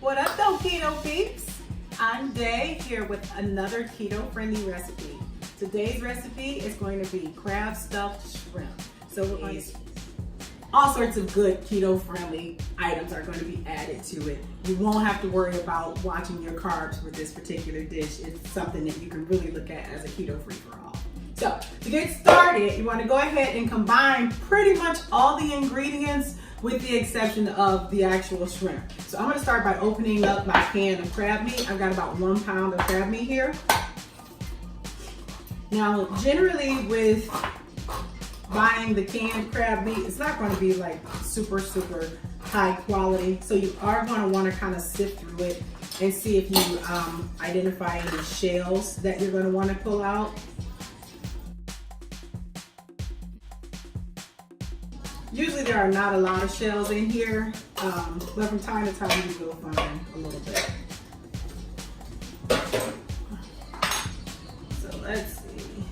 What up though, keto peeps? I'm Day here with another keto-friendly recipe. Today's recipe is going to be crab stuffed shrimp. So we're going to all sorts of good keto-friendly items are going to be added to it. You won't have to worry about watching your carbs with this particular dish. It's something that you can really look at as a keto free-for-all. So to get started, you want to go ahead and combine pretty much all the ingredients with the exception of the actual shrimp. So I'm going to start by opening up my can of crab meat. I've got about 1 pound of crab meat here. Now, generally with buying the canned crab meat, it's not going to be like super high quality. So you are going to want to kind of sift through it and see if you identify any shells that you're going to want to pull out. Usually there are not a lot of shells in here, but from time to time you will find a little bit. So let's see.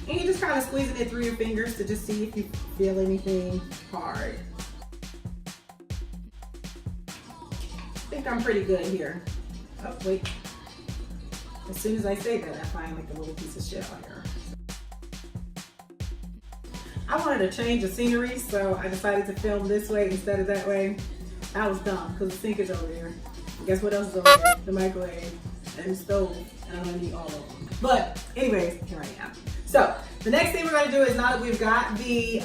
And you're just kind of squeezing it through your fingers to just see if you feel anything hard. I think I'm pretty good here. Oh, wait. As soon as I say that, I find like a little piece of shell here. I wanted to change the scenery, so I decided to film this way instead of that way. I was dumb because the sink is over there. And guess what else is over there? The microwave and the stove, and I'm gonna need all of them. But anyways, here I am. So the next thing we're gonna do is, now that we've got the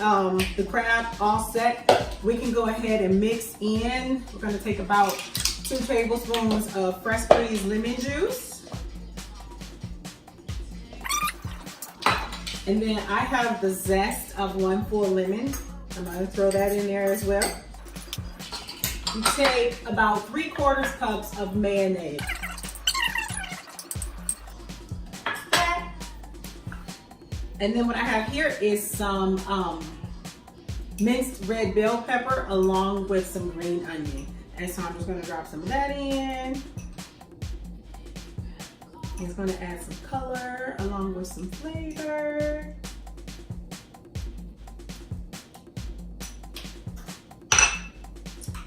crab all set, we can go ahead and mix in. We're gonna take about 2 tablespoons of fresh squeezed lemon juice. And then I have the zest of 1 full lemon. I'm gonna throw that in there as well. You take about 3/4 cups of mayonnaise. And then what I have here is some minced red bell pepper along with some green onion. And so I'm just gonna drop some of that in. It's going to add some color along with some flavor.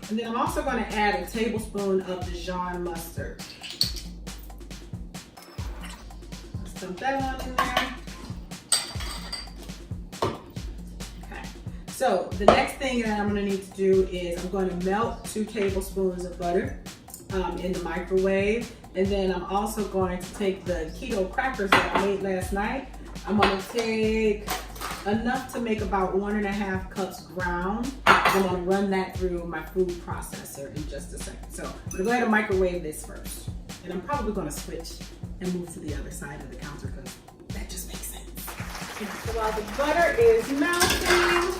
And then I'm also going to add a tablespoon of Dijon mustard. Let's dump that on in there. Okay. So the next thing that I'm going to need to do is I'm going to melt 2 tablespoons of butter in the microwave. And then I'm also going to take the keto crackers that I made last night. I'm going to take enough to make about 1.5 cups ground. I'm going to run that through my food processor in just a second. So I'm going to go ahead and microwave this first. And I'm probably going to switch and move to the other side of the counter because that just makes sense. So while the butter is melting,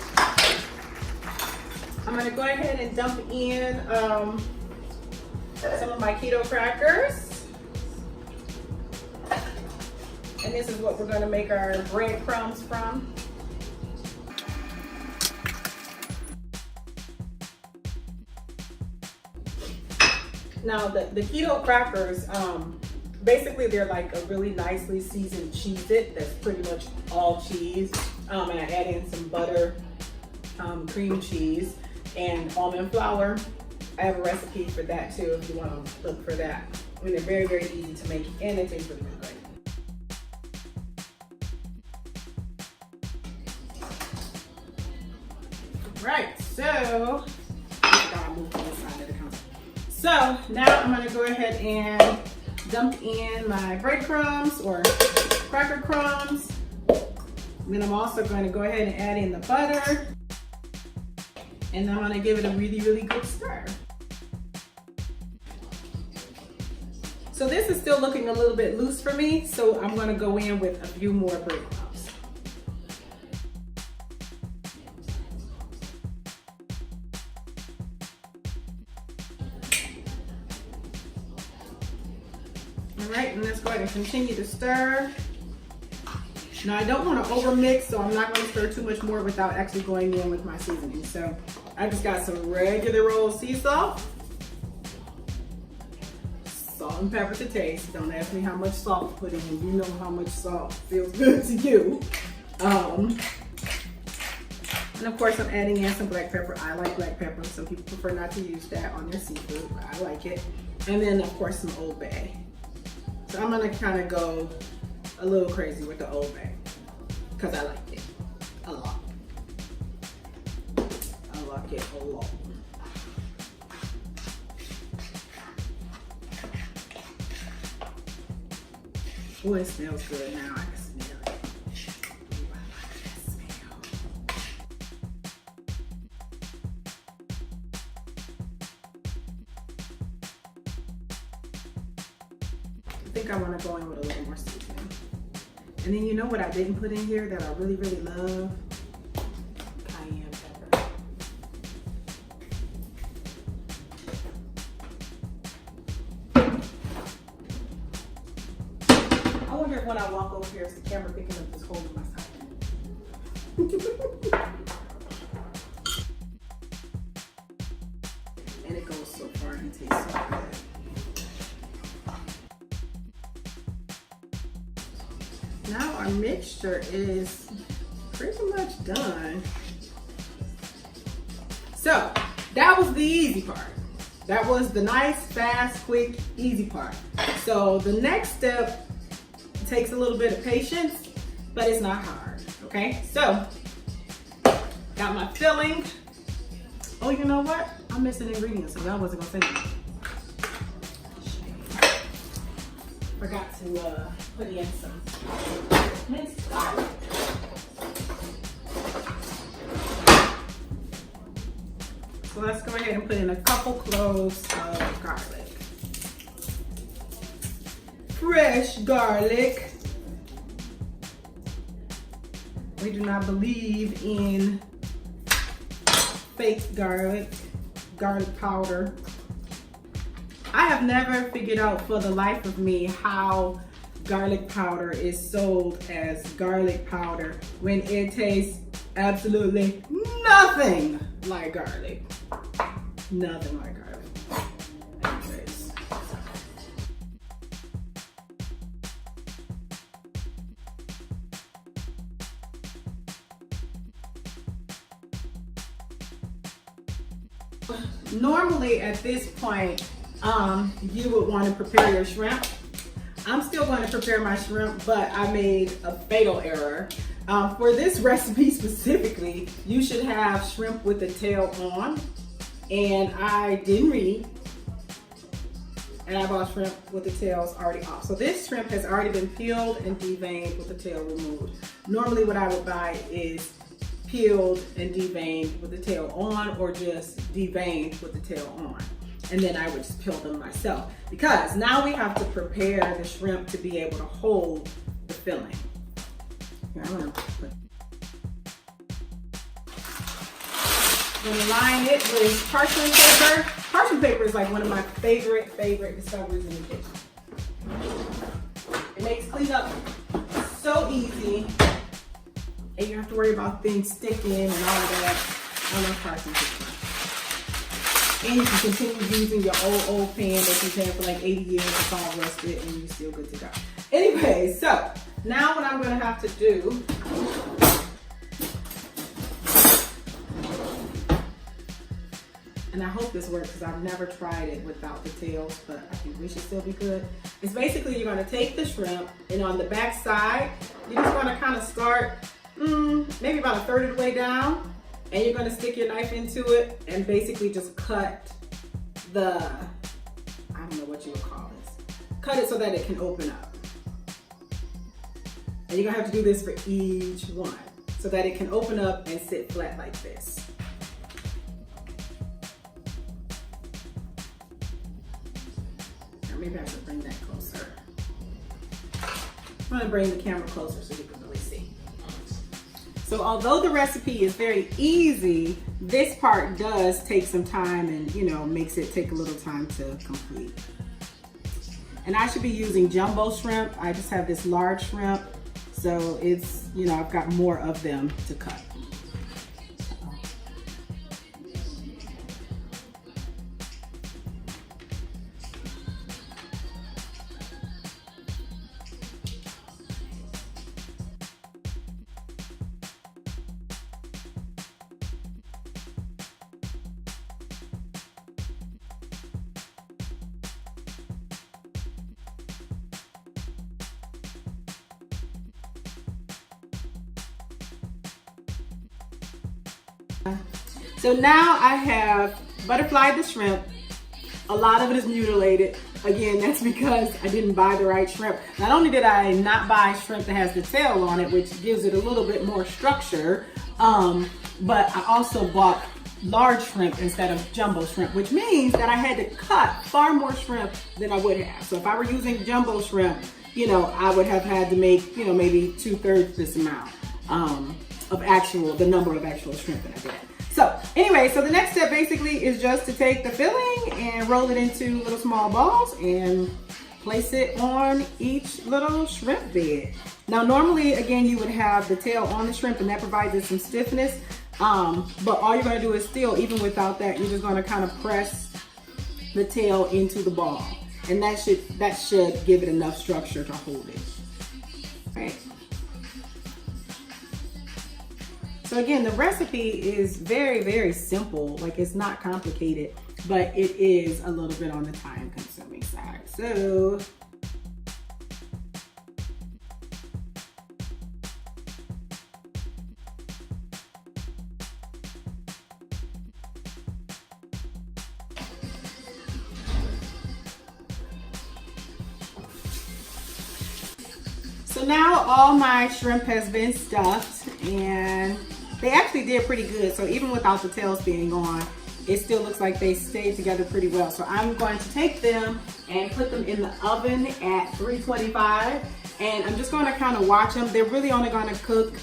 I'm going to go ahead and dump in some of my keto crackers. And this is what we're going to make our breadcrumbs from. Now the keto crackers, basically they're like a really nicely seasoned Cheez-It that's pretty much all cheese. And I add in some butter, cream cheese, and almond flour. I have a recipe for that too if you want to look for that. I mean, they're very easy to make and they taste really good. Right, so now I'm going to go ahead and dump in my breadcrumbs or cracker crumbs. And then I'm also going to go ahead and add in the butter. And I'm going to give it a really good stir. So this is still looking a little bit loose for me, so I'm going to go in with a few more breadcrumbs. All right, and let's go ahead and continue to stir. Now I don't want to overmix, so I'm not going to stir too much more without actually going in with my seasoning. So I just got some regular old sea salt. Salt and pepper to taste. Don't ask me how much salt to put in. You know how much salt feels good to you. And of course I'm adding in some black pepper. I like black pepper. Some people prefer not to use that on their seafood, but I like it. And then of course some Old Bay. So I'm gonna kind of go a little crazy with the Old Bay because I like it a lot. I like it a lot. Oh, it smells good now. I can smell it. Ooh, I like that smell. I think I want to go in with a little more seasoning. And then you know what I didn't put in here that I really, really love? Cayenne pepper. I wonder if when I walk over here, is the camera picking up this hole in my side? And it goes so far and tastes so good. Now our mixture is pretty much done. So that was the easy part. That was the nice, fast, quick, easy part. So the next step takes a little bit of patience, but it's not hard, okay? So, got my filling. Oh, you know what? I'm missing ingredients, so I wasn't gonna say that. Forgot to put in some minced garlic. So let's go ahead and put in a couple cloves of garlic. Fresh garlic. We do not believe in fake garlic powder. I have never figured out for the life of me how garlic powder is sold as garlic powder when it tastes absolutely nothing like garlic. Nothing like garlic. Anyways. Normally at this point, you would want to prepare your shrimp. I'm still going to prepare my shrimp, but I made a fatal error. For this recipe specifically, you should have shrimp with the tail on, and I didn't read, and I bought shrimp with the tails already off. So this shrimp has already been peeled and deveined with the tail removed. Normally what I would buy is peeled and deveined with the tail on, or just deveined with the tail on. And then I would just peel them myself, because now we have to prepare the shrimp to be able to hold the filling. Here, I'm gonna line it with parchment paper. Parchment paper is like one of my favorite discoveries in the kitchen. It makes cleanup so easy, and you don't have to worry about things sticking and all of that. I love parchment paper. And you can continue using your old pan that you've had for like 80 years. It's all rusted and you're still good to go. Anyway, so now what I'm gonna have to do, and I hope this works because I've never tried it without the tails, but I think we should still be good. It's basically you're gonna take the shrimp, and on the back side, you're just gonna kind of start maybe about a third of the way down, and you're gonna stick your knife into it and basically just cut the, I don't know what you would call this. Cut it so that it can open up. And you're gonna have to do this for each one so that it can open up and sit flat like this. Or maybe I should bring that closer. I'm gonna bring the camera closer so you can really see. So although the recipe is very easy, this part does take some time and, you know, makes it take a little time to complete. And I should be using jumbo shrimp. I just have this large shrimp, so it's, you know, I've got more of them to cut. So now I have butterflied the shrimp. A lot of it is mutilated. Again, that's because I didn't buy the right shrimp. Not only did I not buy shrimp that has the tail on it, which gives it a little bit more structure, but I also bought large shrimp instead of jumbo shrimp, which means that I had to cut far more shrimp than I would have. So if I were using jumbo shrimp, you know, I would have had to make, you know, maybe 2/3 this amount of the number of actual shrimp that I did. So anyway, so the next step basically is just to take the filling and roll it into little small balls and place it on each little shrimp bed. Now normally, again, you would have the tail on the shrimp and that provides it some stiffness. But all you're gonna do is still, even without that, you're just gonna kind of press the tail into the ball. And that should give it enough structure to hold it, right? So again, the recipe is very, very simple. Like, it's not complicated, but it is a little bit on the time consuming side. So now all my shrimp has been stuffed, and they actually did pretty good. So even without the tails being on, it still looks like they stayed together pretty well. So I'm going to take them and put them in the oven at 325, and I'm just going to kind of watch them. They're really only going to cook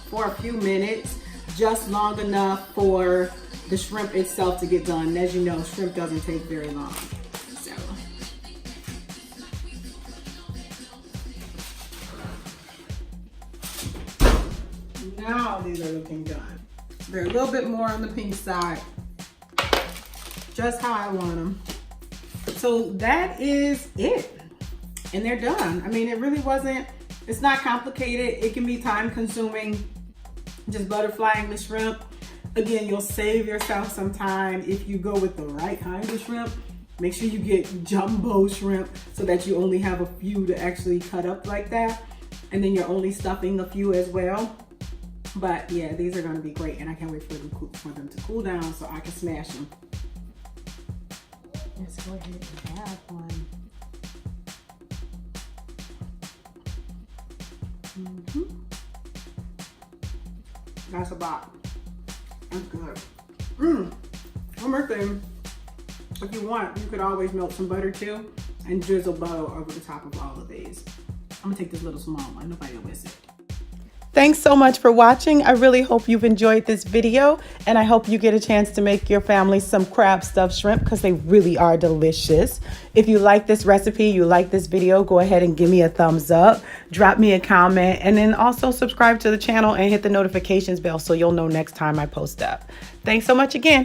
for a few minutes, just long enough for the shrimp itself to get done. And as you know, shrimp doesn't take very long. Now these are looking done. They're a little bit more on the pink side, just how I want them. So that is it, and they're done. I mean, it really wasn't, it's not complicated. It can be time consuming, just butterflying the shrimp. Again, you'll save yourself some time if you go with the right kind of shrimp. Make sure you get jumbo shrimp so that you only have a few to actually cut up like that. And then you're only stuffing a few as well. But yeah, these are gonna be great, and I can't wait for them to cool down so I can smash them. Let's go ahead and have one. That's a bop. That's good. One more thing. If you want, you could always melt some butter too and drizzle butter over the top of all of these. I'm gonna take this little small one. Nobody will miss it. Thanks so much for watching. I really hope you've enjoyed this video, and I hope you get a chance to make your family some crab stuffed shrimp because they really are delicious. If you like this recipe, you like this video, go ahead and give me a thumbs up, drop me a comment, and then also subscribe to the channel and hit the notifications bell so you'll know next time I post up. Thanks so much again.